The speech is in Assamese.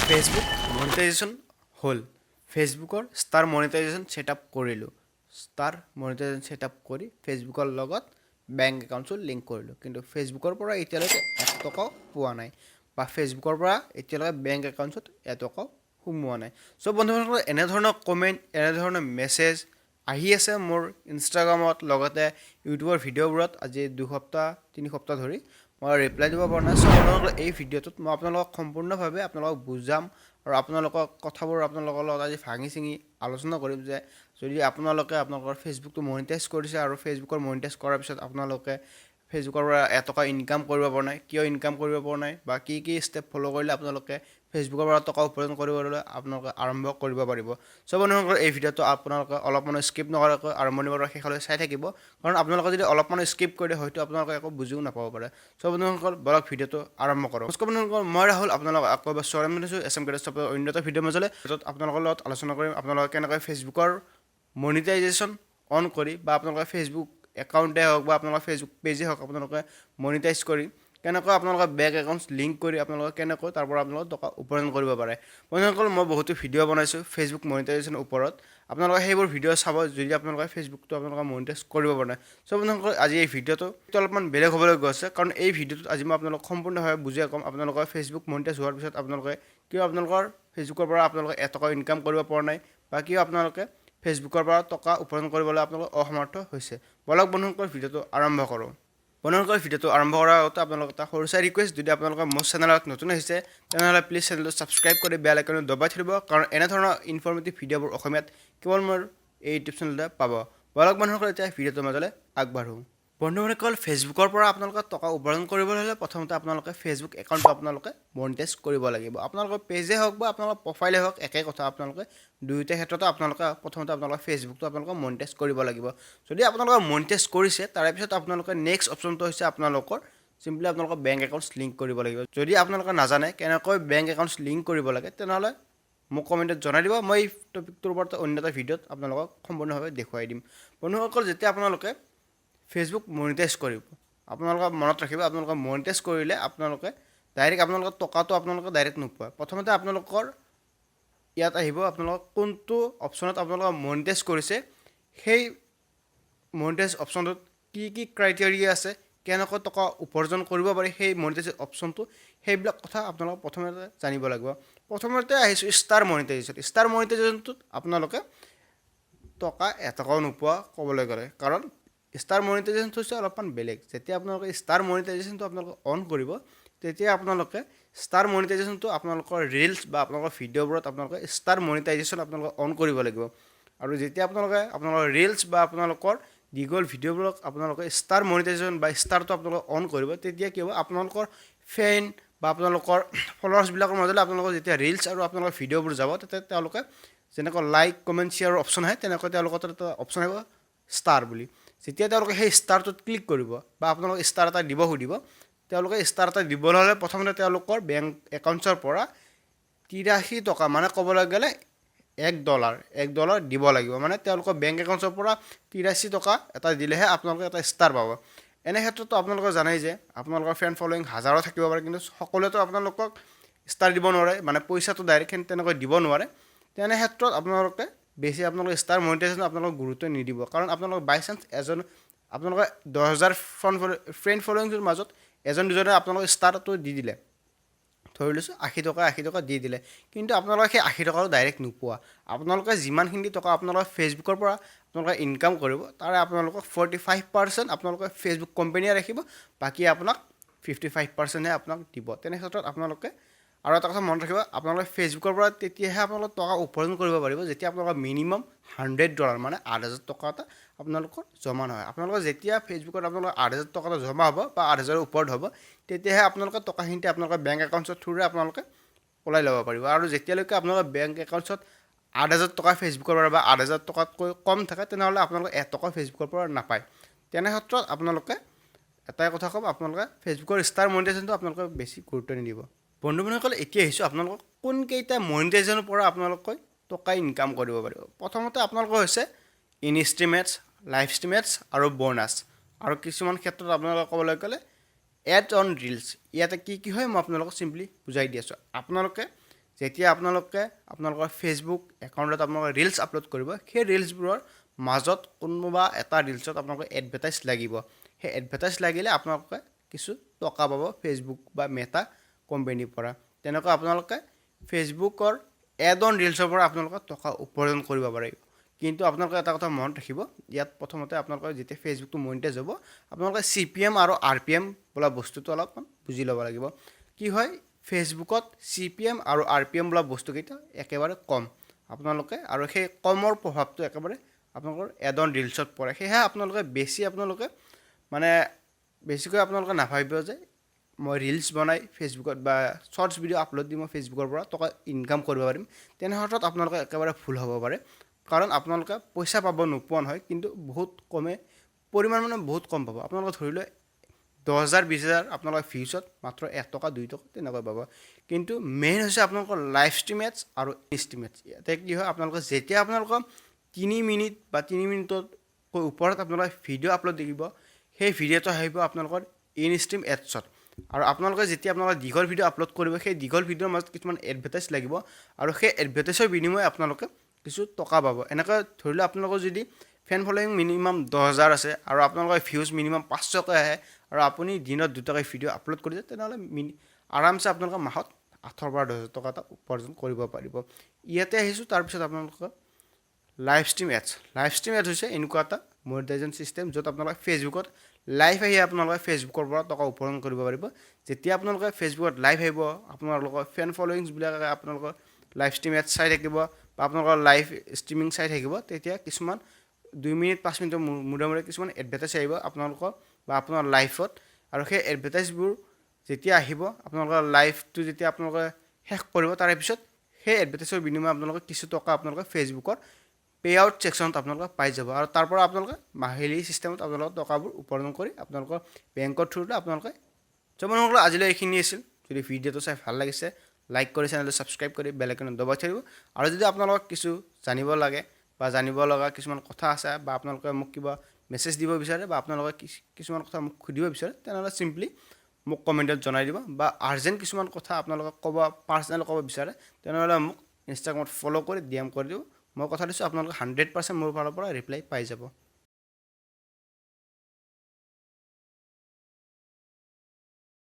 ফেচবুক মনিটাইজেশ্যন হ'ল ফেচবুকৰ ষ্টাৰ মনিটাইজেশ্যন ছেটআপ কৰিলোঁ ষ্টাৰ মনিটাইজেশ্যন ছেটআপ কৰি ফেচবুকৰ লগত বেংক একাউণ্টটো লিংক কৰিলোঁ কিন্তু ফেচবুকৰ পৰা এতিয়ালৈকে 1 টকাও পোৱা নাই বা ফেচবুকৰ পৰা এতিয়ালৈকে বেংক একাউণ্টত 1 টকাও সোমোৱা নাই চ' বন্ধুসকল এনেধৰণৰ কমেণ্ট এনেধৰণৰ মেছেজ আহি আছে মোৰ ইনষ্টাগ্ৰামত লগতে ইউটিউবৰ ভিডিঅ'বোৰত আজি 2 সপ্তাহ 3 সপ্তাহ ধৰি মই ৰিপ্লাই দিব পৰা নাই চ' আপোনালোকৰ এই ভিডিঅ'টোত মই আপোনালোকক সম্পূৰ্ণভাৱে আপোনালোকক বুজাম আৰু আপোনালোকৰ কথাবোৰ আপোনালোকৰ লগত আজি ভাঙি চিঙি আলোচনা কৰিম যে যদি আপোনালোকে আপোনালোকৰ ফেচবুকটো মনিটাইজ কৰিছে আৰু ফেচবুকৰ মনিটাইজ কৰাৰ পিছত আপোনালোকে ফেচবুকৰ পৰা 1 টকা ইনকাম কৰিব পৰা নাই কিয় ইনকাম কৰিব পৰা নাই বা কি ষ্টেপ ফ'ল' কৰিলে আপোনালোকে ফেচবুকৰ পৰা টকা উপাৰ্জন কৰিবলৈ আপোনালোকে আৰম্ভ কৰিব পাৰিব চ' বন্ধুসকল এই ভিডিঅ'টো আপোনালোকে অলপমান স্কিপ নকৰাকৈ আৰম্ভণিৰ পৰা শেষলৈ চাই থাকিব কাৰণ আপোনালোকে যদি অলপমান স্কিপ কৰি হয়তো আপোনালোকে একো বুজিও নাপাব পাৰে চ' বন্ধুসকল বলক ভিডিঅ'টো আৰম্ভ কৰোঁ বন্ধুসকল মই ৰাহুল আপোনালোকক আকৌ এবাৰ স্বাগতম জনাইছোঁ এছএম কেডেষ্টৰ অন্য এটা ভিডিঅ' মাজলৈ য'ত আপোনালোকৰ লগত আলোচনা কৰিম আপোনালোকে কেনেকৈ ফেচবুকৰ মনিটাইজেশ্যন অন কৰি বা আপোনালোকে ফেচবুক একাউণ্টে হওক বা আপোনালোকৰ ফেচবুক পেজে হওক আপোনালোকে মনিটাইজ কৰি কেনেকৈ আপোনালোকৰ বেংক একাউণ্ট লিংক কৰি আপোনালোকে কেনেকৈ তাৰ পৰা আপোনালোকে টকা উপাৰ্জন কৰিব পাৰে বন্ধুসকল মই বহুতো ভিডিঅ' বনাইছোঁ ফেচবুক মনিটাইজেশ্যনৰ ওপৰত আপোনালোকে সেইবোৰ ভিডিঅ' চাব যদি আপোনালোকে ফেচবুকটো আপোনালোকে মনিটাইজ কৰিব পৰা নাই চ' বন্ধুসকল আজি এই ভিডিঅ'টো অলপমান বেলেগ হ'বলৈ গৈছে কাৰণ এই ভিডিঅ'টোত আজি মই আপোনালোকক সম্পূৰ্ণভাৱে বুজাই ক'ম আপোনালোকৰ ফেচবুক মনিটাইজ হোৱাৰ পিছত আপোনালোকে কিয় আপোনালোকৰ ফেচবুকৰ পৰা আপোনালোকে 1 টকা ইনকাম কৰিব পৰা নাই বা কিয় আপোনালোকে ফেচবুকৰ পৰা টকা উপাৰ্জন কৰিবলৈ আপোনালোক অসমৰ্থ হৈছে বলক বন্ধুসকল ভিডিঅ'টো আৰম্ভ কৰোঁ বন্ধুসকল ভিডিঅ'টো আৰম্ভ কৰাৰ আগতে আপোনালোকক এটা সৰু চাই ৰিকুৱেষ্ট যদি আপোনালোকৰ মোৰ চেনেলত নতুন আহিছে তেনেহ'লে প্লিজ চেনেলটো ছাবস্ক্ৰাইব কৰি বেল আইকনটো দবাই থৈ দিব কাৰণ এনেধৰণৰ ইনফৰ্মেটিভ ভিডিঅ'বোৰ অসমীয়াত কেৱল মোৰ এই ইউটিউব চেনেলতে পাব বলক বন্ধুসকল এতিয়া ভিডিঅ'টোৰ মাজলৈ আগবাঢ়োঁ বন্ধুসকল ফেচবুকৰ পৰা আপোনালোকে টকা উপাৰ্জন কৰিবলৈ হ'লে প্ৰথমতে আপোনালোকে ফেচবুক একাউণ্টটো আপোনালোকে মনিটাইজ কৰিব লাগিব আপোনালোকৰ পেজে হওক বা আপোনালোকৰ প্ৰফাইলে হওক একেই কথা আপোনালোকে দুয়োটা ক্ষেত্ৰতে আপোনালোকে প্ৰথমতে আপোনালোকৰ ফেচবুকটো আপোনালোকে মনিটাইজ কৰিব লাগিব যদি আপোনালোকে মনিটাইজ কৰিছে তাৰে পিছত আপোনালোকে নেক্সট অপশ্যনটো হৈছে আপোনালোকৰ চিম্পলি আপোনালোকৰ বেংক একাউণ্ট লিংক কৰিব লাগিব যদি আপোনালোকে নাজানে কেনেকৈ বেংক একাউণ্ট লিংক কৰিব লাগে তেনেহ'লে মোক কমেণ্টত জনাই দিব মই এই টপিকটোৰ ওপৰত অন্য এটা ভিডিঅ'ত আপোনালোকক সম্পূৰ্ণভাৱে দেখুৱাই দিম বন্ধুসকল যেতিয়া আপোনালোকে ফেচবুক মনিটাইজ কৰিব আপোনালোকে মনত ৰাখিব আপোনালোকে মনিটাইজ কৰিলে আপোনালোকে ডাইৰেক্ট আপোনালোকৰ টকাটো আপোনালোকে ডাইৰেক্ট নোপোৱা প্ৰথমতে আপোনালোকৰ ইয়াত আহিব আপোনালোকৰ কোনটো অপশ্যনত আপোনালোকে মনিটাইজ কৰিছে সেই মনিটাইজ অপশ্যনটোত কি ক্ৰাইটেৰিয়া আছে কেনেকৈ টকা উপাৰ্জন কৰিব পাৰি সেই মনিটাইজ অপশ্যনটো সেইবিলাক কথা আপোনালোকে প্ৰথমতে জানিব লাগিব প্ৰথমতে আহিছোঁ ষ্টাৰ মনিটাইজেশ্যনটোত আপোনালোকে টকা 1 টকাও নোপোৱা ক'বলৈ গ'লে কাৰণ ষ্টাৰ মনিটাইজেশ্যনটো হৈছে অলপমান বেলেগ যেতিয়া আপোনালোকে ষ্টাৰ মনিটাইজেশ্যনটো আপোনালোকে অন কৰিব তেতিয়া আপোনালোকে ষ্টাৰ মনিটাইজেশ্যনটো আপোনালোকৰ ৰিলছ বা আপোনালোকৰ ভিডিঅ'বোৰত আপোনালোকে ষ্টাৰ মনিটাইজেশ্যন আপোনালোকে অন কৰিব লাগিব আৰু যেতিয়া আপোনালোকে আপোনালোকৰ ৰিলছ বা আপোনালোকৰ দীঘল ভিডিঅ'বোৰক আপোনালোকে ষ্টাৰ মনিটাইজেশ্যন বা ষ্টাৰটো আপোনালোকে অন কৰিব তেতিয়া কি হ'ব আপোনালোকৰ ফেন বা আপোনালোকৰ ফলোৱাৰ্ছবিলাকৰ মাজলৈ আপোনালোকৰ যেতিয়া ৰিলছ আৰু আপোনালোকৰ ভিডিঅ'বোৰ যাব তেতিয়া তেওঁলোকে যেনেকৈ লাইক কমেণ্ট শ্বেয়াৰ অপশ্যন আহে তেনেকৈ তেওঁলোকৰ এটা অপশ্যন আহিব ষ্টাৰ বুলি যেতিয়া তেওঁলোকে সেই ষ্টাৰটোত ক্লিক কৰিব বা আপোনালোকে ষ্টাৰ এটা দিব সুধিব তেওঁলোকে ষ্টাৰ এটা দিবলৈ হ'লে প্ৰথমতে তেওঁলোকৰ বেংক একাউণ্টছৰ পৰা 83 টকা মানে ক'বলৈ গ'লে $1 দিব লাগিব মানে তেওঁলোকৰ বেংক একাউণ্টছৰ পৰা 83 টকা এটা দিলেহে আপোনালোকে এটা ষ্টাৰ পাব এনে ক্ষেত্ৰতো আপোনালোকে জানেই যে আপোনালোকৰ ফ্ৰেণ্ড ফলোৱিং হাজাৰো থাকিব পাৰে কিন্তু সকলোৱেতো আপোনালোকক ষ্টাৰ দিব নোৱাৰে মানে পইচাটো ডাইৰেক্ট তেনেকৈ দিব নোৱাৰে তেনে ক্ষেত্ৰত আপোনালোকে বেছি আপোনালোকে ষ্টাৰ মনিটাইজেশ্যন আপোনালোকক গুৰুত্ব নিদিব কাৰণ আপোনালোক বাই চান্স এজন আপোনালোকে 10,000 ফ্ৰেণ্ড ফলোৱিংটোৰ মাজত এজন দুজনে আপোনালোকে ষ্টাৰটো দি দিলে ধৰি লৈছোঁ 80 টকা দি দিলে কিন্তু আপোনালোকে সেই 80 টকাটো ডাইৰেক্ট নোপোৱা আপোনালোকে যিমানখিনি টকা আপোনালোকে ফেচবুকৰ পৰা আপোনালোকে ইনকাম কৰিব তাৰে আপোনালোকক 45% আপোনালোকে ফেচবুক কোম্পানীয়ে ৰাখিব বাকী আপোনাক 55%হে আপোনাক দিব তেনে ক্ষেত্ৰত আপোনালোকে আৰু এটা কথা মনত ৰাখিব আপোনালোকে ফেচবুকৰ পৰা তেতিয়াহে আপোনালোকে টকা উপাৰ্জন কৰিব পাৰিব যেতিয়া আপোনালোকৰ মিনিমাম $100 মানে 8,000 টকা এটা আপোনালোকৰ জমা নহয় আপোনালোকৰ যেতিয়া ফেচবুকত আপোনালোকৰ 8,000 টকা এটা জমা হ'ব বা 8,000ৰ ওপৰত হ'ব তেতিয়াহে আপোনালোকে টকাখিনি আপোনালোকৰ বেংক একাউণ্টছৰ থ্ৰুৰে আপোনালোকে ওলাই ল'ব পাৰিব আৰু যেতিয়ালৈকে আপোনালোকৰ বেংক একাউণ্টছত 8,000 টকা ফেচবুকৰ পৰা বা 8,000 টকাতকৈ কম থাকে তেনেহ'লে আপোনালোকে 1 টকা ফেচবুকৰ পৰা নাপায় তেনে ক্ষেত্ৰত আপোনালোকে এটাই কথা ক'ম আপোনালোকে ফেচবুকৰ ষ্টাৰ মনিটাইজেশ্যনটো আপোনালোকে বেছি গুৰুত্ব নিদিব বন্ধুসকল এতিয়া আহিছোঁ আপোনালোকক কোনকেইটা মনিটাইজেশ্যনৰ পৰা আপোনালোকে টকা ইনকাম কৰিব পাৰিব প্ৰথমতে আপোনালোকৰ হৈছে ইনষ্টিমেটছ লাইভ ষ্টিমেটছ আৰু বোনাছ আৰু কিছুমান ক্ষেত্ৰত আপোনালোকে ক'বলৈ গ'লে এড অন ৰিলছ ইয়াতে কি হয় মই আপোনালোকক চিম্পলি বুজাই দি আছোঁ আপোনালোকে যেতিয়া আপোনালোকৰ ফেচবুক একাউণ্টত আপোনালোকে ৰিলছ আপলোড কৰিব, সেই ৰিলছবোৰৰ মাজত কোনোবা এটা ৰিলছত আপোনালোকৰ এডভাৰটাইজ লাগিব। সেই এডভাৰটাইজ লাগিলে আপোনালোকে কিছু টকা পাব ফেচবুক বা মেটা কোম্পানীৰ পৰা। তেনেকৈ আপোনালোকে ফেচবুকৰ এড অন ৰিলছৰ পৰা আপোনালোকে টকা উপাৰ্জন কৰিব পাৰিব। কিন্তু আপোনালোকে এটা কথা মনত ৰাখিব, ইয়াত প্ৰথমতে আপোনালোকৰ যেতিয়া ফেচবুকটো মনিটাইজ হ'ব, আপোনালোকে CPM আৰু RPM বোলা বস্তুটো অলপমান বুজি ল'ব লাগিব। কি হয়, ফেচবুকত CPM আৰু RPM বোলা বস্তুকেইটা একেবাৰে কম আপোনালোকে, আৰু সেই কমৰ প্ৰভাৱটো একেবাৰে আপোনালোকৰ এড অন ৰিলছত পৰে। সেয়েহে আপোনালোকে বেছিকৈ আপোনালোকে নাভাবিব যে মই ৰিলছ বনাই ফেচবুকত বা শ্বৰ্টছ ভিডিঅ' আপলোড দি মই ফেচবুকৰ পৰা টকা ইনকাম কৰিব পাৰিম। তেনে ক্ষেত্ৰত আপোনালোকে একেবাৰে ভুল হ'ব পাৰে, কাৰণ আপোনালোকে পইচা পাব নোপোৱা নহয়, কিন্তু বহুত বহুত কম পাব। আপোনালোকে ধৰি লওক 10,000 20,000 আপোনালোকৰ ভিউজত মাত্ৰ 1 টকা 2 টকা তেনেকৈ পাব। কিন্তু মেইন হৈছে আপোনালোকৰ লাইভ ষ্ট্ৰীম এডছ আৰু ষ্ট্ৰীম এডছ। ইয়াতে কি হয়, যেতিয়া আপোনালোকৰ 3 মিনিট বা 3 মিনিটতকৈ ওপৰত আপোনালোকে ভিডিঅ' আপলোড দেখিব, সেই ভিডিঅ'টো আহিব আপোনালোকৰ ইনষ্ট্ৰীম এডছত। আৰু আপোনালোকে যেতিয়া দীঘল ভিডিঅ' আপলোড কৰিব, সেই দীঘল ভিডিঅ'ৰ মাজত কিছুমান এডভাৰটাইজ লাগিব, আৰু সেই এডভাৰটাইজৰ বিনিময়ে আপোনালোকে কিছু টকা পাব। এনেকৈ ধৰি লওক আপোনালোকৰ যদি ফেন ফলোৱিং মিনিমাম 10,000 আছে আৰু আপোনালোকৰ ভিউজ মিনিমাম 500কৈ আহে, আৰু আপুনি দিনত 2টাকৈ ভিডিঅ' আপলোড কৰিছে, তেনেহ'লে আৰামছে আপোনালোকে মাহত 8,000 পৰা 10,000 টকা এটা উপাৰ্জন কৰিব পাৰিব। ইয়াতে আহিছোঁ তাৰপিছত আপোনালোকৰ লাইভ ষ্ট্ৰীম এডছ হৈছে এনেকুৱা এটা মনিটাইজেশ্যন ছিষ্টেম, য'ত আপোনালোকে ফেচবুকত লাইভ আহি আপোনালোকে ফেচবুকৰ পৰা টকা উপাৰ্জন কৰিব পাৰিব। যেতিয়া আপোনালোকে ফেচবুকত লাইভ আহিব, আপোনালোকৰ ফেন ফলোৱিংছবিলাকে আপোনালোকৰ লাইভ ষ্ট্ৰীম এডছ চাই থাকিব বা আপোনালোকৰ লাইভ ষ্ট্ৰীমিং চাই থাকিব, তেতিয়া কিছুমান 2 মিনিট 5 মিনিটৰ মূৰে কিছুমান এডভাৰটাইজ আহিব আপোনালোকৰ বা আপোনাৰ লাইফত। আৰু সেই এডভাৰটাইজবোৰ যেতিয়া আহিব, আপোনালোকৰ লাইভটো যেতিয়া আপোনালোকে শেষ কৰিব, তাৰে পিছত সেই এডভাৰটাইজৰ বিনিময়ে আপোনালোকে কিছু টকা আপোনালোকে ফেচবুকৰ পে আউট ছেকশ্যনত আপোনালোকে পাই যাব, আৰু তাৰ পৰা আপোনালোকে মাহিলী চিষ্টেমত আপোনালোকৰ টকাবোৰ উপাৰ্জন কৰি আপোনালোকৰ বেংকৰ থ্ৰুতে আপোনালোকে বন্ধুসকল, আজিলৈ এইখিনি আছিল। যদি ভিডিঅ'টো চাই ভাল লাগিছে, লাইক কৰি চেনেলটো ছাবস্ক্ৰাইব কৰি বেল আইকনত দবাই থৈ দিব। আৰু যদি আপোনালোকক কিছু জানিব লাগে বা জানিব লগা কিছুমান কথা আছে, বা আপোনালোকে মোক কিবা মেছেজ দিব বিচাৰে, বা আপোনালোকে কিছুমান কথা মোক সুধিব বিচাৰে, তেনেহ'লে চিম্পলি মোক কমেণ্টত জনাই দিব। বা আৰ্জেণ্ট কিছুমান কথা আপোনালোকে পাৰ্চনেল ক'ব বিচাৰে, তেনেহ'লে মোক ইনষ্টাগ্ৰামত ফ'ল' কৰি DM কৰি দিব। মই কথা দিছোঁ, আপোনালোকে 100% মোৰ ফালৰ পৰা ৰিপ্লাই পাই যাব।